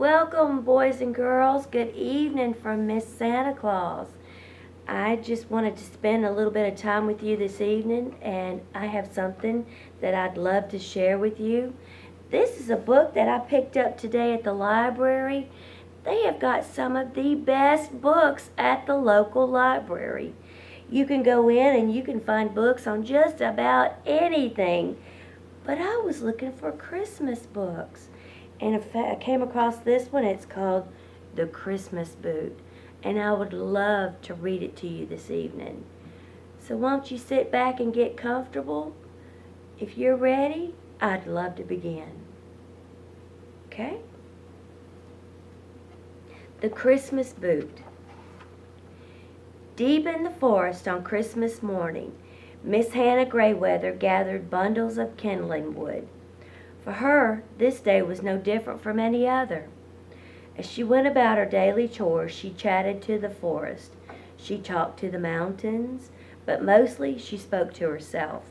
Welcome, boys and girls. Good evening from Miss Santa Claus. I just wanted to spend a little bit of time with you this evening, and I have something that I'd love to share with you. This is a book that I picked up today at the library. They have got some of the best books at the local library. You can go in and you can find books on just about anything. But I was looking for Christmas books. And in fact, I came across this one. It's called The Christmas Boot. And I would love to read it to you this evening. So won't you sit back and get comfortable? If you're ready, I'd love to begin. Okay? The Christmas Boot. Deep in the forest on Christmas morning, Miss Hannah Grayweather gathered bundles of kindling wood. For her, this day was no different from any other. As she went about her daily chores, she chatted to the forest. She talked to the mountains, but mostly she spoke to herself.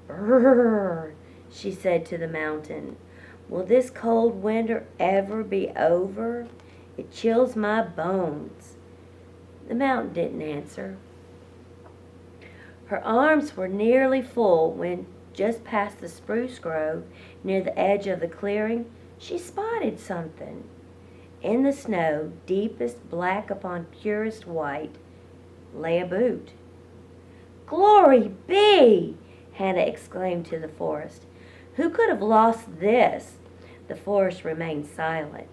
"Brrr," she said to the mountain. "Will this cold winter ever be over? It chills my bones." The mountain didn't answer. Her arms were nearly full when, just past the spruce grove, near the edge of the clearing, she spotted something. In the snow, deepest black upon purest white, lay a boot. "Glory be!" Hannah exclaimed to the forest. "Who could have lost this?" The forest remained silent.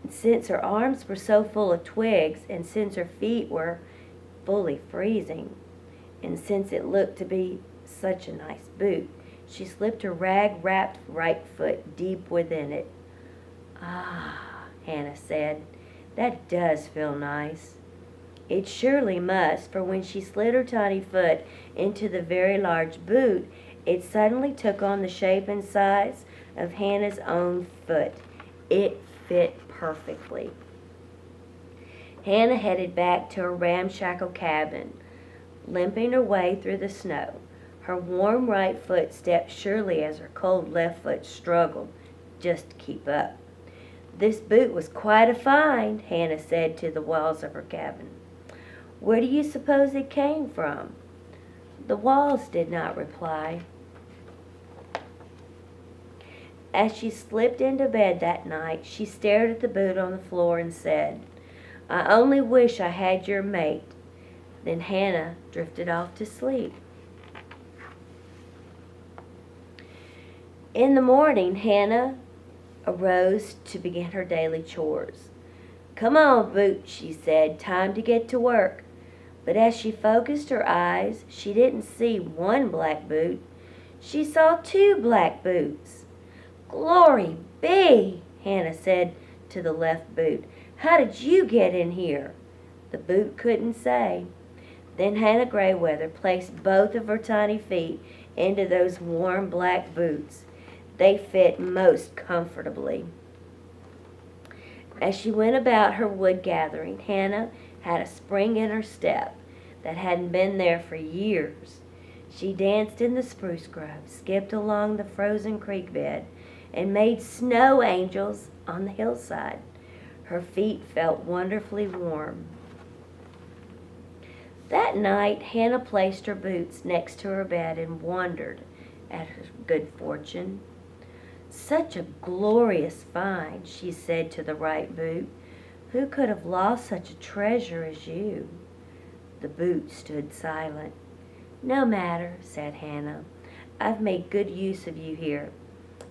And since her arms were so full of twigs, and since her feet were fully freezing, and since it looked to be such a nice boot, she slipped her rag-wrapped right foot deep within it. "Ah," Hannah said, "that does feel nice." It surely must, for when she slid her tiny foot into the very large boot, it suddenly took on the shape and size of Hannah's own foot. It fit perfectly. Hannah headed back to her ramshackle cabin, limping her way through the snow. Her warm right foot stepped surely as her cold left foot struggled just to keep up. "This boot was quite a find," Hannah said to the walls of her cabin. "Where do you suppose it came from?" The walls did not reply. As she slipped into bed that night, she stared at the boot on the floor and said, "I only wish I had your mate." Then Hannah drifted off to sleep. In the morning, Hannah arose to begin her daily chores. "Come on, Boot," she said, "time to get to work." But as she focused her eyes, she didn't see one black boot. She saw two black boots. "Glory be," Hannah said to the left boot. "How did you get in here?" The boot couldn't say. Then Hannah Grayweather placed both of her tiny feet into those warm black boots. They fit most comfortably. As she went about her wood gathering, Hannah had a spring in her step that hadn't been there for years. She danced in the spruce grove, skipped along the frozen creek bed, and made snow angels on the hillside. Her feet felt wonderfully warm. That night, Hannah placed her boots next to her bed and wondered at her good fortune. "Such a glorious find," she said to the right boot. "Who could have lost such a treasure as you?" The boot stood silent. "No matter," said Hannah. "I've made good use of you here.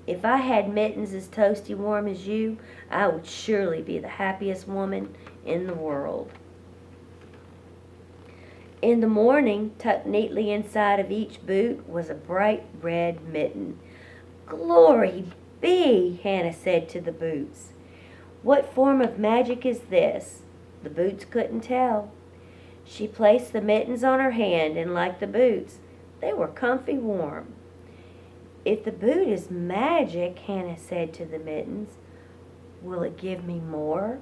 If I had mittens as toasty warm as you, I would surely be the happiest woman in the world." In the morning, tucked neatly inside of each boot, was a bright red mitten. "Glory be," Hannah said to the boots. "What form of magic is this?" The boots couldn't tell. She placed the mittens on her hand, and like the boots, they were comfy warm. "If the boot is magic," Hannah said to the mittens, "will it give me more?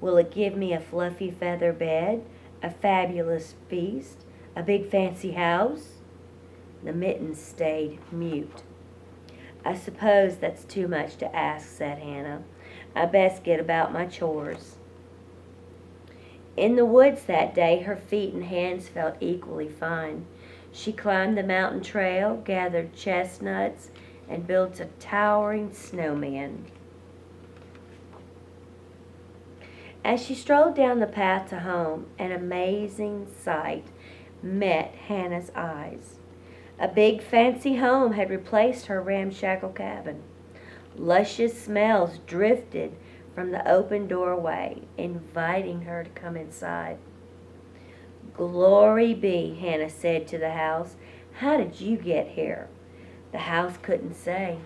Will it give me a fluffy feather bed, a fabulous feast, a big fancy house?" The mittens stayed mute. "I suppose that's too much to ask," said Hannah. I best get about my chores. In the woods that day, her feet and hands felt equally fine. She climbed the mountain trail, gathered chestnuts, and built a towering snowman. As she strolled down the path to home, an amazing sight met Hannah's eyes. A big fancy home had replaced her ramshackle cabin. Luscious smells drifted from the open doorway, inviting her to come inside. "Glory be," Hannah said to the house. "How did you get here?" The house couldn't say.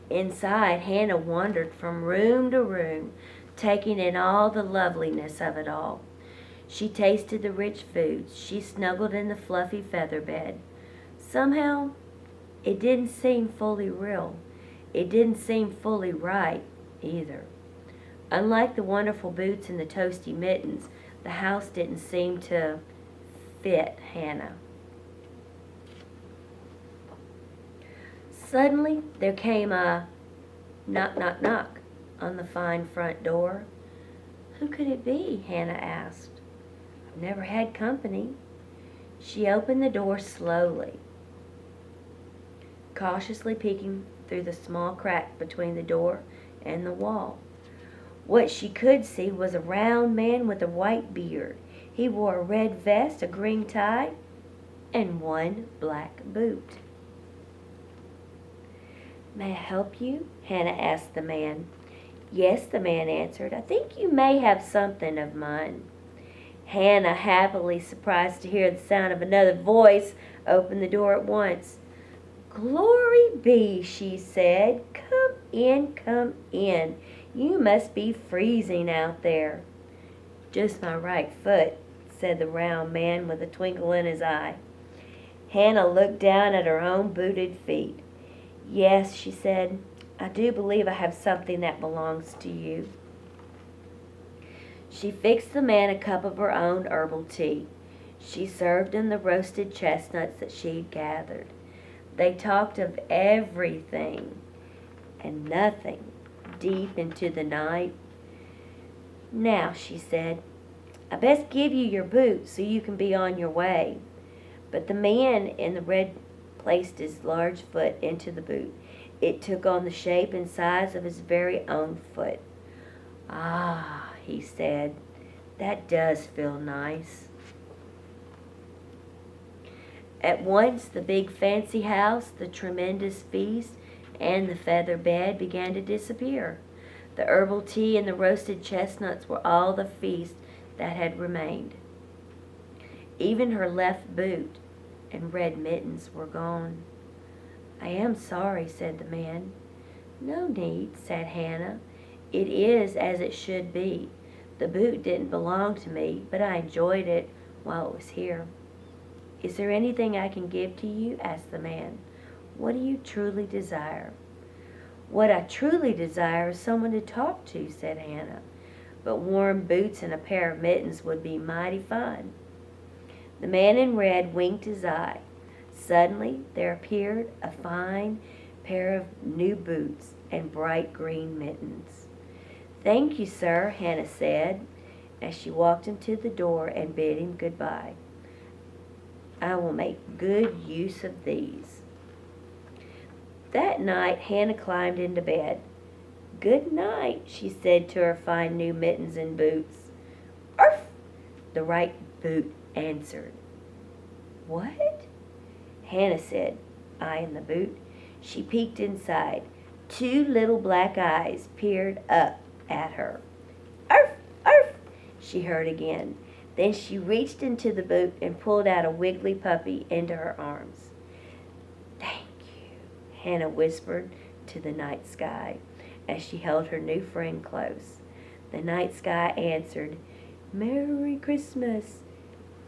Inside, Hannah wandered from room to room, taking in all the loveliness of it all. She tasted the rich foods. She snuggled in the fluffy feather bed. Somehow, it didn't seem fully real. It didn't seem fully right, either. Unlike the wonderful boots and the toasty mittens, the house didn't seem to fit Hannah. Suddenly, there came a knock, knock, knock on the fine front door. "Who could it be?" Hannah asked. "I've never had company." She opened the door slowly, cautiously peeking through the small crack between the door and the wall. What she could see was a round man with a white beard. He wore a red vest, a green tie, and one black boot. "May I help you?" Hannah asked the man. "Yes," the man answered. "I think you may have something of mine." Hannah, happily surprised to hear the sound of another voice, opened the door at once. "Glory be," she said. "Come in, come in. You must be freezing out there." "Just my right foot," said the round man with a twinkle in his eye. Hannah looked down at her own booted feet. "Yes," she said, "I do believe I have something that belongs to you." She fixed the man a cup of her own herbal tea. She served him the roasted chestnuts that she'd gathered. They talked of everything and nothing deep into the night. "Now," she said, "I best give you your boots so you can be on your way." But the man in the red placed his large foot into the boot. It took on the shape and size of his very own foot. "Ah," he said, "that does feel nice." At once the big fancy house, the tremendous feast, and the feather bed began to disappear. The herbal tea and the roasted chestnuts were all the feast that had remained. Even her left boot and red mittens were gone. "I am sorry," said the man. "No need," said Hannah. "It is as it should be. The boot didn't belong to me, but I enjoyed it while it was here." "Is there anything I can give to you?" asked the man. "What do you truly desire?" "What I truly desire is someone to talk to," said Hannah. "But warm boots and a pair of mittens would be mighty fine." The man in red winked his eye. Suddenly there appeared a fine pair of new boots and bright green mittens. "Thank you, sir," Hannah said, as she walked him to the door and bid him goodbye. "I will make good use of these." That night Hannah climbed into bed. "Good night," she said to her fine new mittens and boots. "Arf!" the right boot answered. "What?" Hannah said, eyeing the boot. She peeked inside. Two little black eyes peered up at her. "Arf! Arf!" she heard again. Then she reached into the boot and pulled out a wiggly puppy into her arms. "Thank you," Hannah whispered to the night sky as she held her new friend close. The night sky answered, "Merry Christmas,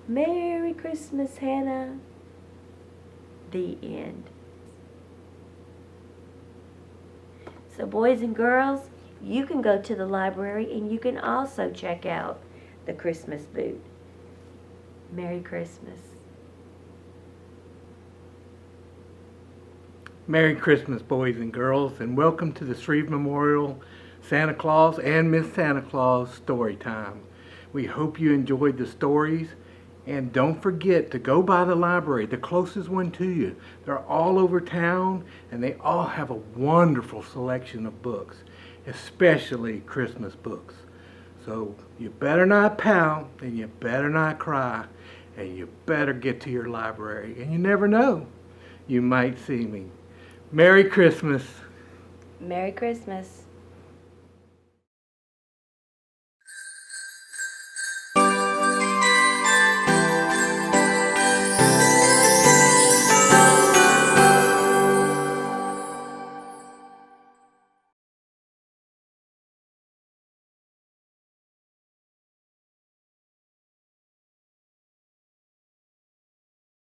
Merry Christmas, Hannah." The end. So boys and girls, you can go to the library and you can also check out the Christmas boot. Merry Christmas. Merry Christmas, boys and girls, and welcome to the Shreve Memorial Santa Claus and Miss Santa Claus story time. We hope you enjoyed the stories, and don't forget to go by the library, the closest one to you. They're all over town, and they all have a wonderful selection of books, especially Christmas books. So you better not pout, and you better not cry, and you better get to your library. And you never know, you might see me. Merry Christmas. Merry Christmas.